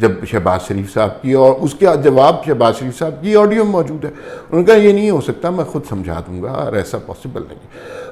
جب شہباز شریف صاحب کی، اور اس کا جواب شہباز شریف صاحب کی آڈیو موجود ہے. انہوں نے کہا یہ نہیں ہو سکتا، میں خود سمجھا دوں گا، اور ایسا پاسبل نہیں.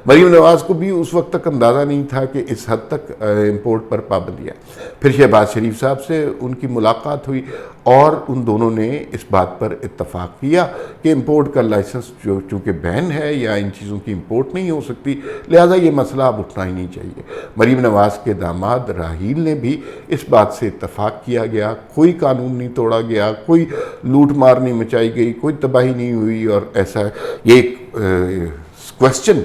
مریم نواز کو بھی اس وقت تک اندازہ نہیں تھا کہ اس حد تک امپورٹ پر پابندی ہے. پھر شہباز شریف صاحب سے ان کی ملاقات ہوئی اور ان دونوں نے اس بات پر اتفاق کیا کہ امپورٹ کا لائسنس چونکہ بین ہے یا ان چیزوں کی امپورٹ نہیں ہو سکتی، لہٰذا یہ مسئلہ اب اٹھنا ہی نہیں چاہیے. مریم نواز کے داماد راحیل نے بھی اس بات سے اتفاق کیا گیا، کوئی قانون نہیں توڑا گیا، کوئی لوٹ مار نہیں مچائی گئی، کوئی تباہی نہیں ہوئی. اور ایسا یہ ایک کویسچن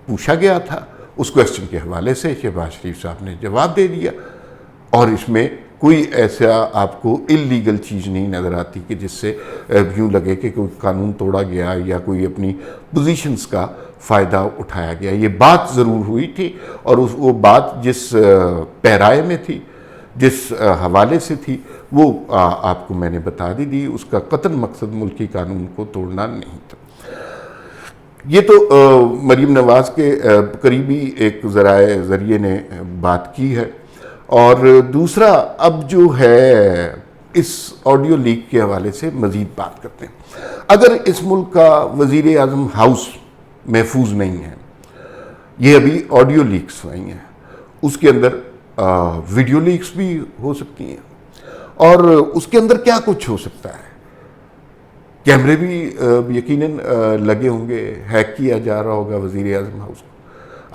پوچھا گیا تھا، اس کویسچن کے حوالے سے شہباز شریف صاحب نے جواب دے دیا، اور اس میں کوئی ایسا آپ کو اللیگل چیز نہیں نظر آتی کہ جس سے یوں لگے کہ کوئی قانون توڑا گیا یا کوئی اپنی پوزیشنز کا فائدہ اٹھایا گیا. یہ بات ضرور ہوئی تھی، اور وہ بات جس پیرائے میں تھی، جس حوالے سے تھی، وہ آپ کو میں نے بتا دی. اس کا قطعاً مقصد ملکی قانون کو توڑنا نہیں تھا. یہ تو مریم نواز کے قریبی ایک ذریعے نے بات کی ہے. اور دوسرا اب جو ہے اس آڈیو لیک کے حوالے سے مزید بات کرتے ہیں. اگر اس ملک کا وزیر اعظم ہاؤس محفوظ نہیں ہے، یہ ابھی آڈیو لیکس آئی ہیں، اس کے اندر ویڈیو لیکس بھی ہو سکتی ہیں، اور اس کے اندر کیا کچھ ہو سکتا ہے. کیمرے بھی یقیناً لگے ہوں گے، ہیک کیا جا رہا ہوگا وزیر اعظم ہاؤس کو.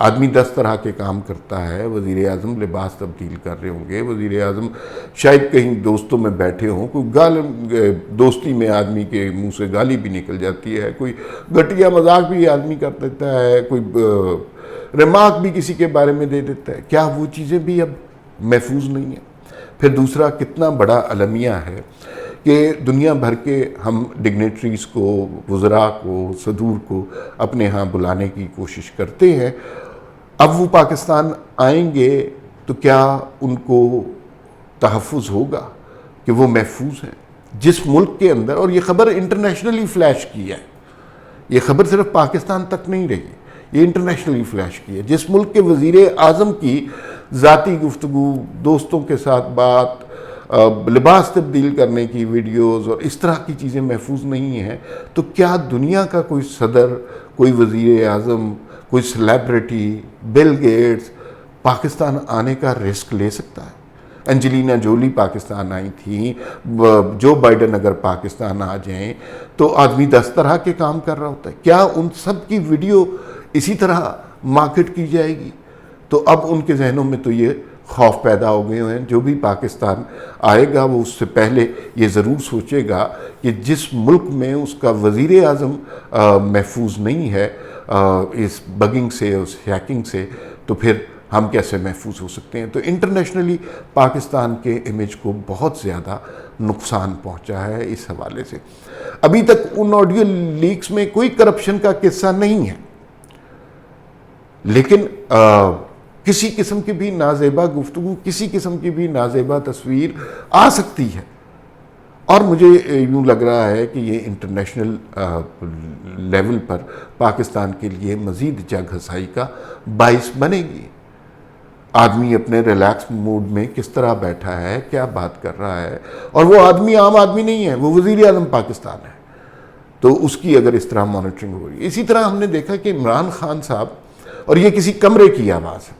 آدمی 10 طرح کے کام کرتا ہے. وزیر اعظم لباس تبدیل کر رہے ہوں گے، وزیر اعظم شاید کہیں دوستوں میں بیٹھے ہوں، کوئی دوستی میں آدمی کے منہ سے گالی بھی نکل جاتی ہے، کوئی گھٹیا مذاق بھی آدمی کر دیتا ہے، کوئی ریمارک بھی کسی کے بارے میں دے دیتا ہے. کیا وہ چیزیں بھی اب محفوظ نہیں ہیں؟ پھر دوسرا کتنا بڑا المیہ ہے کہ دنیا بھر کے ہم ڈگنیٹریز کو، وزراء کو، صدور کو اپنے ہاں بلانے کی کوشش کرتے ہیں. اب وہ پاکستان آئیں گے تو کیا ان کو تحفظ ہوگا کہ وہ محفوظ ہیں؟ جس ملک کے اندر، اور یہ خبر انٹرنیشنلی فلیش کی ہے، یہ خبر صرف پاکستان تک نہیں رہی، یہ انٹرنیشنلی فلیش کی ہے، جس ملک کے وزیر اعظم کی ذاتی گفتگو، دوستوں کے ساتھ بات، لباس تبدیل کرنے کی ویڈیوز اور اس طرح کی چیزیں محفوظ نہیں ہیں، تو کیا دنیا کا کوئی صدر، کوئی وزیر اعظم، کوئی سیلیبریٹی، بل گیٹس پاکستان آنے کا رسک لے سکتا ہے؟ انجلینا جولی پاکستان آئی تھیں، جو بائیڈن اگر پاکستان آ جائیں تو آدمی 10 طرح کے کام کر رہا ہوتا ہے. کیا ان سب کی ویڈیو اسی طرح مارکیٹ کی جائے گی؟ تو اب ان کے ذہنوں میں تو یہ خوف پیدا ہو گئے ہیں. جو بھی پاکستان آئے گا وہ اس سے پہلے یہ ضرور سوچے گا کہ جس ملک میں اس کا وزیر اعظم محفوظ نہیں ہے اس بگنگ سے، اس ہیکنگ سے، تو پھر ہم کیسے محفوظ ہو سکتے ہیں. تو انٹرنیشنلی پاکستان کے امیج کو بہت زیادہ نقصان پہنچا ہے اس حوالے سے. ابھی تک ان آڈیو لیکس میں کوئی کرپشن کا قصہ نہیں ہے، لیکن کسی قسم کی بھی نازیبا گفتگو، کسی قسم کی بھی نازیبا تصویر آ سکتی ہے. اور مجھے یوں لگ رہا ہے کہ یہ انٹرنیشنل لیول پر پاکستان کے لیے مزید جگ ہنسائی کا باعث بنے گی. آدمی اپنے ریلیکس موڈ میں کس طرح بیٹھا ہے، کیا بات کر رہا ہے، اور وہ آدمی عام آدمی نہیں ہے، وہ وزیر اعظم پاکستان ہے. تو اس کی اگر اس طرح مانیٹرنگ ہو رہی ہے. اسی طرح ہم نے دیکھا کہ عمران خان صاحب، اور یہ کسی کمرے کی آواز ہے،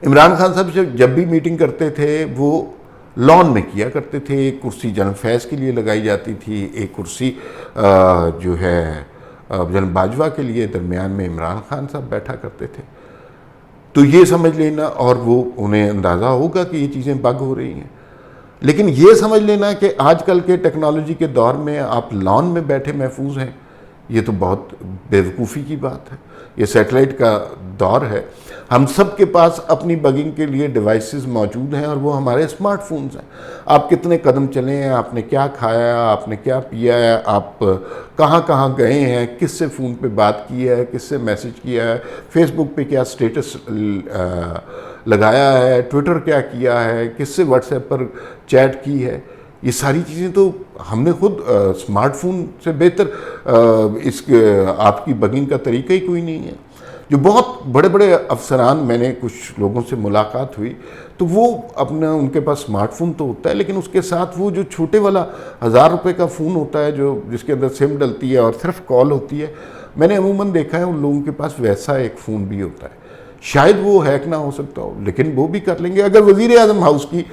عمران خان صاحب جب بھی میٹنگ کرتے تھے وہ لان میں کیا کرتے تھے. ایک کرسی جنرل فیض کے لیے لگائی جاتی تھی، ایک کرسی جو ہے جنرل باجوہ کے لیے، درمیان میں عمران خان صاحب بیٹھا کرتے تھے. تو یہ سمجھ لینا، اور وہ انہیں اندازہ ہوگا کہ یہ چیزیں بگ ہو رہی ہیں، لیکن یہ سمجھ لینا کہ آج کل کے ٹیکنالوجی کے دور میں آپ لان میں بیٹھے محفوظ ہیں، یہ تو بہت بیوقوفی کی بات ہے. یہ سیٹلائٹ کا دور ہے، ہم سب کے پاس اپنی بگنگ کے لیے ڈیوائسز موجود ہیں، اور وہ ہمارے اسمارٹ فونز ہیں. آپ کتنے قدم چلے ہیں، آپ نے کیا کھایا، آپ نے کیا پیا ہے، آپ کہاں کہاں گئے ہیں، کس سے فون پہ بات کی ہے، کس سے میسج کیا ہے، فیس بک پہ کیا سٹیٹس لگایا ہے، ٹویٹر کیا کیا ہے، کس سے واٹس ایپ پر چیٹ کی ہے. یہ ساری چیزیں تو ہم نے خود اسمارٹ فون سے بہتر اس آپ کی بگنگ کا طریقہ ہی کوئی نہیں ہے. جو بہت بڑے بڑے افسران، میں نے کچھ لوگوں سے ملاقات ہوئی تو وہ اپنا ان کے پاس اسمارٹ فون تو ہوتا ہے، لیکن اس کے ساتھ وہ جو چھوٹے والا 1000 روپے کا فون ہوتا ہے جس کے اندر سم ڈلتی ہے اور صرف کال ہوتی ہے، میں نے عموماً دیکھا ہے ان لوگوں کے پاس ویسا ایک فون بھی ہوتا ہے. شاید وہ ہیک نہ ہو سکتا ہو لیکن وہ بھی کر لیں گے. اگر وزیر اعظم ہاؤس کی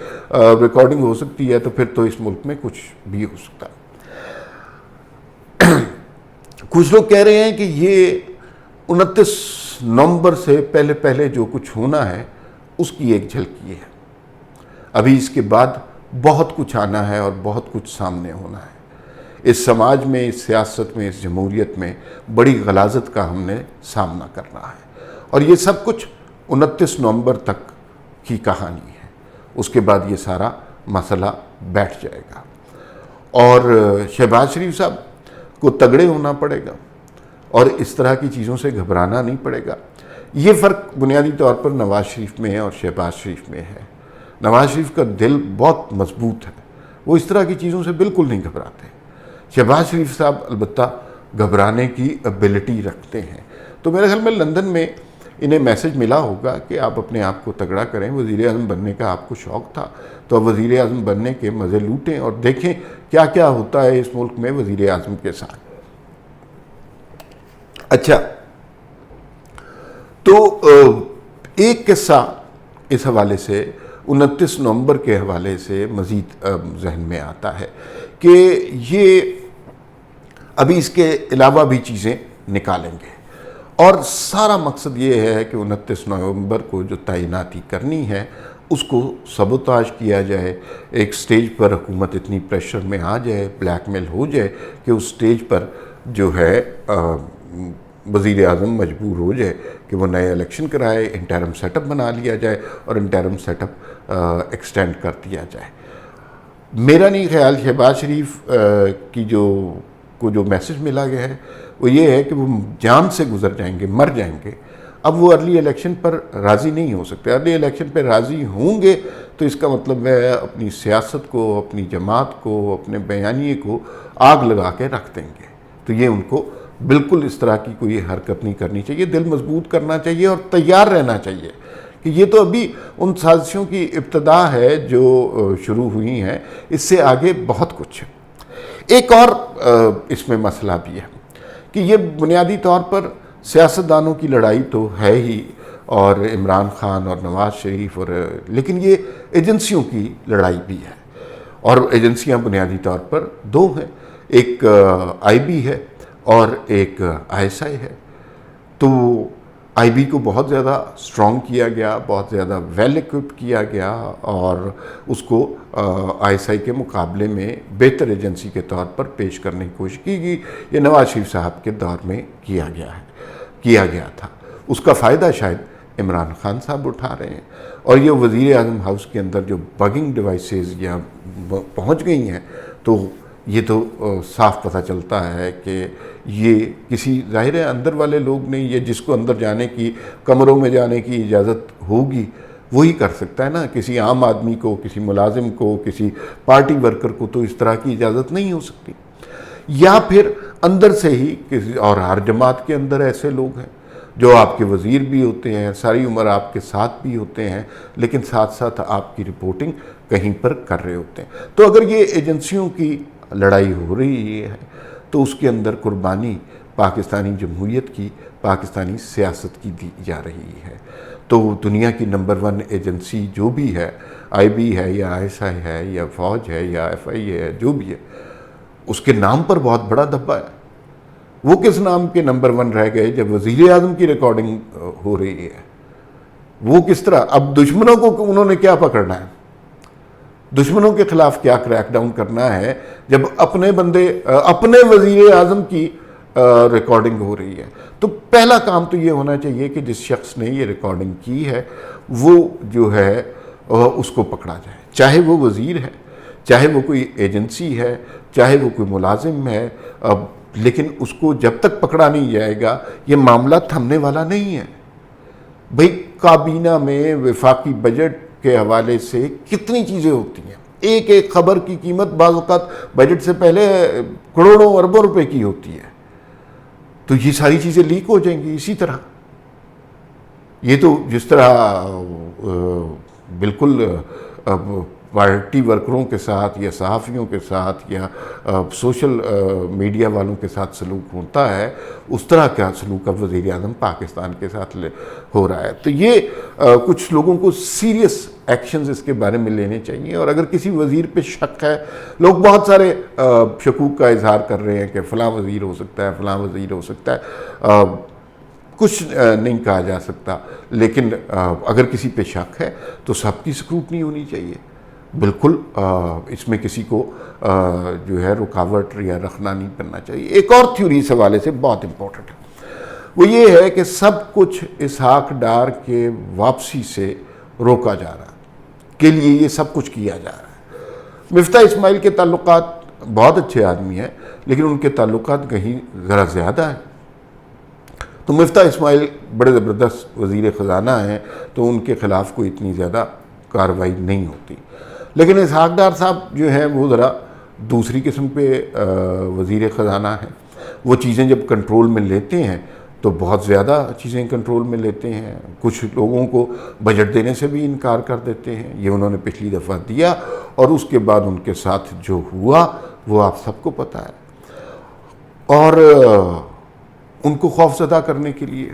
ریکارڈنگ ہو سکتی ہے تو پھر تو اس ملک میں کچھ بھی ہو سکتا ہے. کچھ لوگ کہہ رہے ہیں کہ یہ 29 نومبر سے پہلے جو کچھ ہونا ہے اس کی ایک جھلکی ہے. ابھی اس کے بعد بہت کچھ آنا ہے اور بہت کچھ سامنے ہونا ہے. اس سماج میں، اس سیاست میں، اس جمہوریت میں بڑی غلاظت کا ہم نے سامنا کرنا ہے، اور یہ سب کچھ 29 نومبر تک کی کہانی ہے. اس کے بعد یہ سارا مسئلہ بیٹھ جائے گا اور شہباز شریف صاحب کو تگڑے ہونا پڑے گا اور اس طرح کی چیزوں سے گھبرانا نہیں پڑے گا. یہ فرق بنیادی طور پر نواز شریف میں اور شہباز شریف میں ہے. نواز شریف کا دل بہت مضبوط ہے، وہ اس طرح کی چیزوں سے بالکل نہیں گھبراتے. شہباز شریف صاحب البتہ گھبرانے کی ایبلٹی رکھتے ہیں. تو میرے خیال میں لندن میں انہیں میسج ملا ہوگا کہ آپ اپنے آپ کو تگڑا کریں. وزیر اعظم بننے کا آپ کو شوق تھا تو اب وزیر اعظم بننے کے مزے لوٹیں اور دیکھیں کیا کیا ہوتا ہے اس ملک میں وزیر اعظم کے ساتھ. اچھا، تو ایک قصہ اس حوالے سے 29 نومبر کے حوالے سے مزید ذہن میں آتا ہے کہ یہ ابھی اس کے علاوہ بھی چیزیں نکالیں گے اور سارا مقصد یہ ہے کہ 29 نومبر کو جو تعیناتی کرنی ہے اس کو سبوتاژ کیا جائے. ایک سٹیج پر حکومت اتنی پریشر میں آ جائے، بلیک میل ہو جائے کہ اس سٹیج پر جو ہے وزیر اعظم مجبور ہو جائے کہ وہ نئے الیکشن کرائے، انٹرم سیٹ اپ بنا لیا جائے اور انٹرم سیٹ اپ ایکسٹینڈ کر دیا جائے. میرا نہیں خیال شہباز شریف کی جو میسج ملا گیا ہے وہ یہ ہے کہ وہ جان سے گزر جائیں گے، مر جائیں گے. اب وہ ارلی الیکشن پر راضی نہیں ہو سکتے. ارلی الیکشن پہ راضی ہوں گے تو اس کا مطلب ہے اپنی سیاست کو، اپنی جماعت کو، اپنے بیانیے کو آگ لگا کے رکھ دیں گے. تو یہ ان کو بالکل اس طرح کی کوئی حرکت نہیں کرنی چاہیے. دل مضبوط کرنا چاہیے اور تیار رہنا چاہیے کہ یہ تو ابھی ان سازشوں کی ابتدا ہے جو شروع ہوئی ہیں، اس سے آگے بہت کچھ ہے. ایک اور اس میں مسئلہ بھی ہے کہ یہ بنیادی طور پر سیاستدانوں کی لڑائی تو ہے ہی، اور عمران خان اور نواز شریف، لیکن یہ ایجنسیوں کی لڑائی بھی ہے. اور ایجنسیاں بنیادی طور پر دو ہیں، ایک آئی بی ہے اور ایک آئی ایس آئی ہے. تو آئی بی کو بہت زیادہ اسٹرانگ کیا گیا، بہت زیادہ ویل ایکوپڈ کیا گیا اور اس کو آئی ایس آئی کے مقابلے میں بہتر ایجنسی کے طور پر پیش کرنے کی کوشش کی گئی. یہ نواز شریف صاحب کے دور میں کیا گیا تھا. اس کا فائدہ شاید عمران خان صاحب اٹھا رہے ہیں. اور یہ وزیر اعظم ہاؤس کے اندر جو بگنگ ڈیوائسز یا پہنچ گئی ہیں تو یہ تو صاف پتہ چلتا ہے کہ یہ کسی ظاہر اندر والے لوگ نہیں، یہ جس کو اندر جانے کی، کمروں میں جانے کی اجازت ہوگی وہی کر سکتا ہے نا. کسی عام آدمی کو، کسی ملازم کو، کسی پارٹی ورکر کو تو اس طرح کی اجازت نہیں ہو سکتی. یا پھر اندر سے ہی کسی، اور ہر جماعت کے اندر ایسے لوگ ہیں جو آپ کے وزیر بھی ہوتے ہیں، ساری عمر آپ کے ساتھ بھی ہوتے ہیں، لیکن ساتھ ساتھ آپ کی رپورٹنگ کہیں پر کر رہے ہوتے ہیں. تو اگر یہ ایجنسیوں کی لڑائی ہو رہی ہے تو اس کے اندر قربانی پاکستانی جمہوریت کی، پاکستانی سیاست کی دی جا رہی ہے. تو دنیا کی نمبر 1 ایجنسی جو بھی ہے، آئی بی ہے یا آئی ایس آئی ہے یا فوج ہے یا ایف آئی ہے، جو بھی ہے، اس کے نام پر بہت بڑا دھبا ہے. وہ کس نام کے نمبر 1 رہ گئے جب وزیر اعظم کی ریکارڈنگ ہو رہی ہے؟ وہ کس طرح؟ اب دشمنوں کو انہوں نے کیا پکڑنا ہے؟ دشمنوں کے خلاف کیا کریک ڈاؤن کرنا ہے جب اپنے بندے، اپنے وزیر اعظم کی ریکارڈنگ ہو رہی ہے؟ تو پہلا کام تو یہ ہونا چاہیے کہ جس شخص نے یہ ریکارڈنگ کی ہے وہ جو ہے اس کو پکڑا جائے، چاہے وہ وزیر ہے، چاہے وہ کوئی ایجنسی ہے، چاہے وہ کوئی ملازم ہے. لیکن اس کو جب تک پکڑا نہیں جائے گا یہ معاملہ تھمنے والا نہیں ہے. بھئی کابینہ میں وفاقی بجٹ کے حوالے سے کتنی چیزیں ہوتی ہیں. ایک ایک خبر کی قیمت بعض اوقات بجٹ سے پہلے کروڑوں اربوں روپے کی ہوتی ہے. تو یہ ساری چیزیں لیک ہو جائیں گی اسی طرح. یہ تو جس طرح بالکل پارٹی ورکروں کے ساتھ یا صحافیوں کے ساتھ یا سوشل میڈیا والوں کے ساتھ سلوک ہوتا ہے، اس طرح کا سلوک اب وزیر اعظم پاکستان کے ساتھ ہو رہا ہے. تو یہ کچھ لوگوں کو سیریس ایکشنز اس کے بارے میں لینے چاہیے. اور اگر کسی وزیر پہ شک ہے، لوگ بہت سارے شکوک کا اظہار کر رہے ہیں کہ فلاں وزیر ہو سکتا ہے، فلاں وزیر ہو سکتا ہے، کچھ نہیں کہا جا سکتا، لیکن اگر کسی پہ شک ہے تو سب کی اسکروٹنی ہونی چاہیے. بالکل اس میں کسی کو جو ہے رکاوٹ یا رخنا نہیں کرنا چاہیے. ایک اور تھیوری اس حوالے سے بہت امپورٹنٹ ہے، وہ یہ ہے کہ سب کچھ اسحاق ڈار کے واپسی سے روکا جا رہا کے لیے یہ سب کچھ کیا جا رہا ہے. مفتاح اسماعیل کے تعلقات بہت اچھے آدمی ہیں، لیکن ان کے تعلقات کہیں ذرا زیادہ ہیں. تو مفتاح اسماعیل بڑے زبردست وزیر خزانہ ہیں، تو ان کے خلاف کوئی اتنی زیادہ کارروائی نہیں ہوتی. لیکن اسحاق ڈار صاحب جو ہیں وہ ذرا دوسری قسم پہ وزیر خزانہ ہیں. وہ چیزیں جب کنٹرول میں لیتے ہیں تو بہت زیادہ چیزیں کنٹرول میں لیتے ہیں. کچھ لوگوں کو بجٹ دینے سے بھی انکار کر دیتے ہیں. یہ انہوں نے پچھلی دفعہ دیا، اور اس کے بعد ان کے ساتھ جو ہوا وہ آپ سب کو پتہ ہے. اور ان کو خوفزدہ کرنے کے لیے،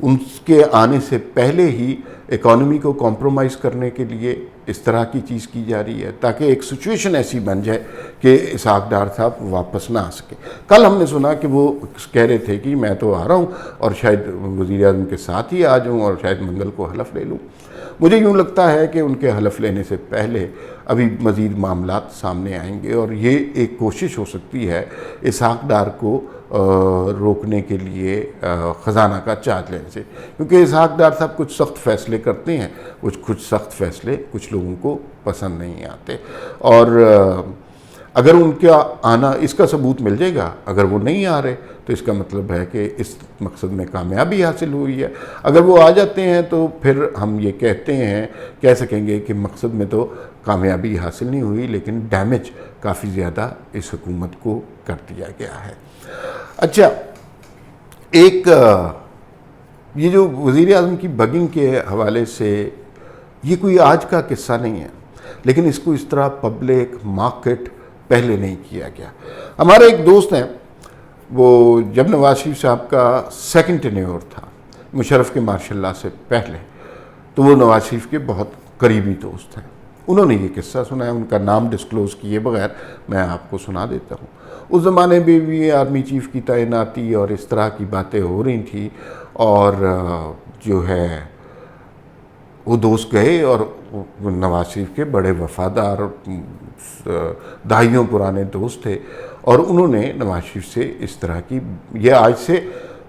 ان کے آنے سے پہلے ہی اکانومی کو کمپرومائز کرنے کے لیے اس طرح کی چیز کی جا رہی ہے، تاکہ ایک سچویشن ایسی بن جائے کہ اسحاق ڈار صاحب واپس نہ آ سکے. کل ہم نے سنا کہ وہ کہہ رہے تھے کہ میں تو آ رہا ہوں اور شاید وزیر اعظم کے ساتھ ہی آ جاؤں اور شاید منگل کو حلف لے لوں. مجھے یوں لگتا ہے کہ ان کے حلف لینے سے پہلے ابھی مزید معاملات سامنے آئیں گے، اور یہ ایک کوشش ہو سکتی ہے اسحاق ڈار کو روکنے کے لیے خزانہ کا چارج لینے سے. کیونکہ اسحاق ڈار صاحب کچھ سخت فیصلے کرتے ہیں، کچھ سخت فیصلے کچھ لوگوں کو پسند نہیں آتے. اور اگر ان کا آنا اس کا ثبوت مل جائے گا، اگر وہ نہیں آ رہے تو اس کا مطلب ہے کہ اس مقصد میں کامیابی حاصل ہوئی ہے. اگر وہ آ جاتے ہیں تو پھر ہم یہ کہہ سکیں گے کہ مقصد میں تو کامیابی حاصل نہیں ہوئی، لیکن ڈیمیج کافی زیادہ اس حکومت کو کر دیا گیا ہے. اچھا، ایک یہ جو وزیر اعظم کی بگنگ کے حوالے سے، یہ کوئی آج کا قصہ نہیں ہے، لیکن اس کو اس طرح پبلک مارکیٹ پہلے نہیں کیا گیا. ہمارے ایک دوست ہیں، وہ جب نواز شریف صاحب کا سیکنڈ ٹینیور تھا مشرف کے ماشاء اللہ سے پہلے، تو وہ نواز شریف کے بہت قریبی دوست ہیں. انہوں نے یہ قصہ سنا ہے، ان کا نام ڈسکلوز کیے بغیر میں آپ کو سنا دیتا ہوں. اس زمانے میں بھی آرمی چیف کی تعیناتی اور اس طرح کی باتیں ہو رہی تھیں، اور جو ہے وہ دوست گئے، اور نواز شریف کے بڑے وفادار دہائیوں پرانے دوست تھے، اور انہوں نے نواز شریف سے اس طرح کی، یہ آج سے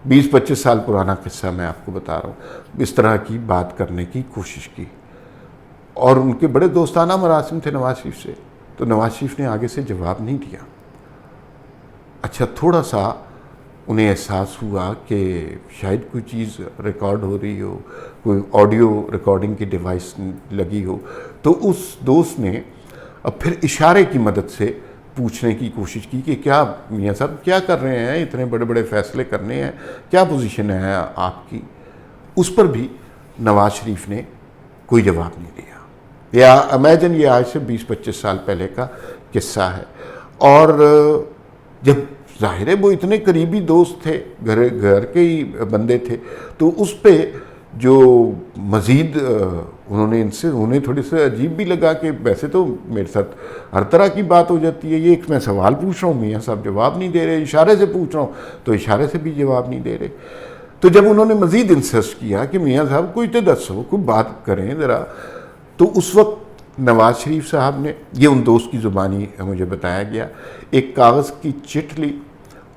20-25 سال پرانا قصہ میں آپ کو بتا رہا ہوں، اس طرح کی بات کرنے کی کوشش کی. اور ان کے بڑے دوستانہ مراسم تھے نواز شریف سے، تو نواز شریف نے آگے سے جواب نہیں دیا. اچھا، تھوڑا سا انہیں احساس ہوا کہ شاید کوئی چیز ریکارڈ ہو رہی ہو، کوئی آڈیو ریکارڈنگ کی ڈیوائس لگی ہو، تو اس دوست نے اب پھر اشارے کی مدد سے پوچھنے کی کوشش کی کہ کیا میاں صاحب کیا کر رہے ہیں، اتنے بڑے بڑے فیصلے کرنے ہیں، کیا پوزیشن ہے آپ کی. اس پر بھی نواز شریف نے کوئی جواب نہیں دیا. یا امیجن یہ آج سے 20-25 سال پہلے کا قصہ ہے. اور جب ظاہر ہے وہ اتنے قریبی دوست تھے، گھر کے ہی بندے تھے، تو اس پہ جو مزید انہیں تھوڑی سے عجیب بھی لگا کہ ویسے تو میرے ساتھ ہر طرح کی بات ہو جاتی ہے، یہ ایک میں سوال پوچھ رہا ہوں، میاں صاحب جواب نہیں دے رہے، اشارے سے پوچھ رہا ہوں تو اشارے سے بھی جواب نہیں دے رہے. تو جب انہوں نے مزید انسسٹ کیا کہ میاں صاحب کوئی تو دسو، کوئی بات کریں ذرا، تو اس وقت نواز شریف صاحب نے، یہ ان دوست کی زبانی مجھے بتایا گیا، ایک کاغذ کی چٹ لی،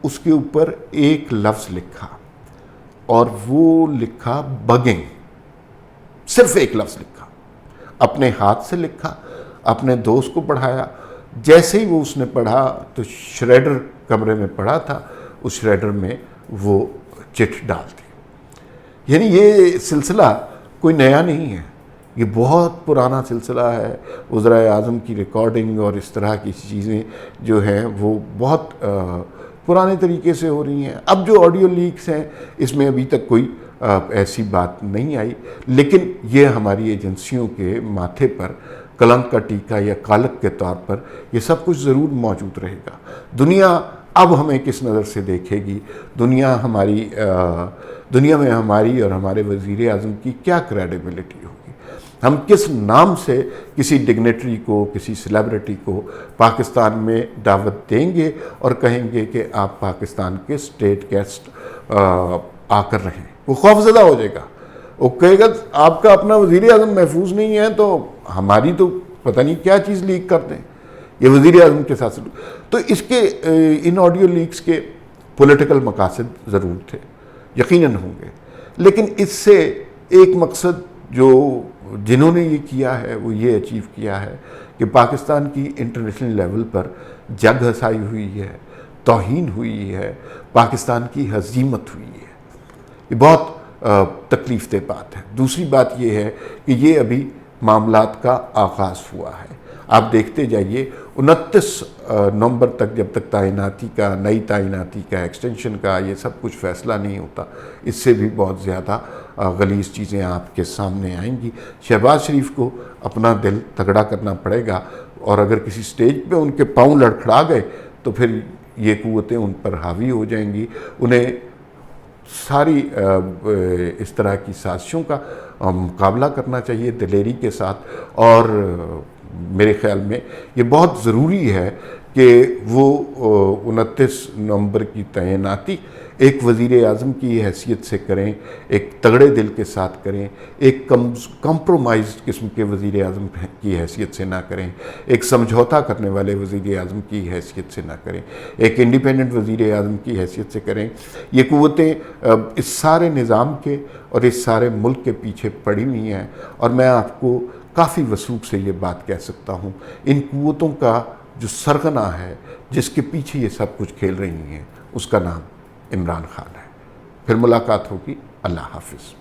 اس کے اوپر ایک لفظ لکھا، اور وہ لکھا بگنگ. صرف ایک لفظ لکھا، اپنے ہاتھ سے لکھا، اپنے دوست کو پڑھایا. جیسے ہی وہ اس نے پڑھا تو شریڈر کمرے میں پڑا تھا، اس شریڈر میں وہ چٹ ڈال دی. یعنی یہ سلسلہ کوئی نیا نہیں ہے، یہ بہت پرانا سلسلہ ہے. وزرائے اعظم کی ریکارڈنگ اور اس طرح کی چیزیں جو ہیں وہ بہت پرانے طریقے سے ہو رہی ہیں. اب جو آڈیو لیکس ہیں اس میں ابھی تک کوئی ایسی بات نہیں آئی، لیکن یہ ہماری ایجنسیوں کے ماتھے پر کلنک کا ٹیکہ یا کالک کے طور پر یہ سب کچھ ضرور موجود رہے گا۔ دنیا اب ہمیں کس نظر سے دیکھے گی، دنیا میں ہماری اور ہمارے وزیر اعظم کی کیا کریڈیبلٹی ہوگی، ہم کس نام سے کسی ڈگنیٹری کو، کسی سیلیبریٹی کو پاکستان میں دعوت دیں گے اور کہیں گے کہ آپ پاکستان کے اسٹیٹ گیسٹ آ کر رہیں۔ وہ خوفزدہ ہو جائے گا، وہ کہے گا آپ کا اپنا وزیر اعظم محفوظ نہیں ہے تو ہماری تو پتہ نہیں کیا چیز لیک کر دیں، یہ وزیر اعظم کے ساتھ۔ تو اس کے ان آڈیو لیکس کے پولیٹیکل مقاصد ضرور تھے، یقیناً ہوں گے، لیکن اس سے ایک مقصد جو جنہوں نے یہ کیا ہے وہ یہ اچیو کیا ہے کہ پاکستان کی انٹرنیشنل لیول پر جگ ہنسائی ہوئی ہے، توہین ہوئی ہے، پاکستان کی ہزیمت ہوئی ہے۔ یہ بہت تکلیف دہ بات ہے۔ دوسری بات یہ ہے کہ یہ ابھی معاملات کا آغاز ہوا ہے۔ آپ دیکھتے جائیے 29 نومبر تک جب تک تعیناتی کا، نئی تعیناتی کا، ایکسٹینشن کا یہ سب کچھ فیصلہ نہیں ہوتا، اس سے بھی بہت زیادہ غلیظ چیزیں آپ کے سامنے آئیں گی۔ شہباز شریف کو اپنا دل تگڑا کرنا پڑے گا، اور اگر کسی سٹیج پہ ان کے پاؤں لڑکھڑا گئے تو پھر یہ قوتیں ان پر حاوی ہو جائیں گی۔ انہیں ساری اس طرح کی سازشوں کا مقابلہ کرنا چاہیے دلیری کے ساتھ، اور میرے خیال میں یہ بہت ضروری ہے کہ وہ 29 نومبر کی تعیناتی ایک وزیر اعظم کی حیثیت سے کریں، ایک تگڑے دل کے ساتھ کریں، ایک کمپرومائزڈ قسم کے وزیر اعظم کی حیثیت سے نہ کریں، ایک سمجھوتا کرنے والے وزیر اعظم کی حیثیت سے نہ کریں، ایک انڈیپینڈنٹ وزیر اعظم کی حیثیت سے کریں۔ یہ قوتیں اس سارے نظام کے اور اس سارے ملک کے پیچھے پڑی ہوئی ہیں، اور میں آپ کو کافی وثوق سے یہ بات کہہ سکتا ہوں، ان قوتوں کا جو سرغنہ ہے، جس کے پیچھے یہ سب کچھ کھیل رہی ہیں، اس کا نام عمران خان ہے۔ پھر ملاقات ہوگی، اللہ حافظ۔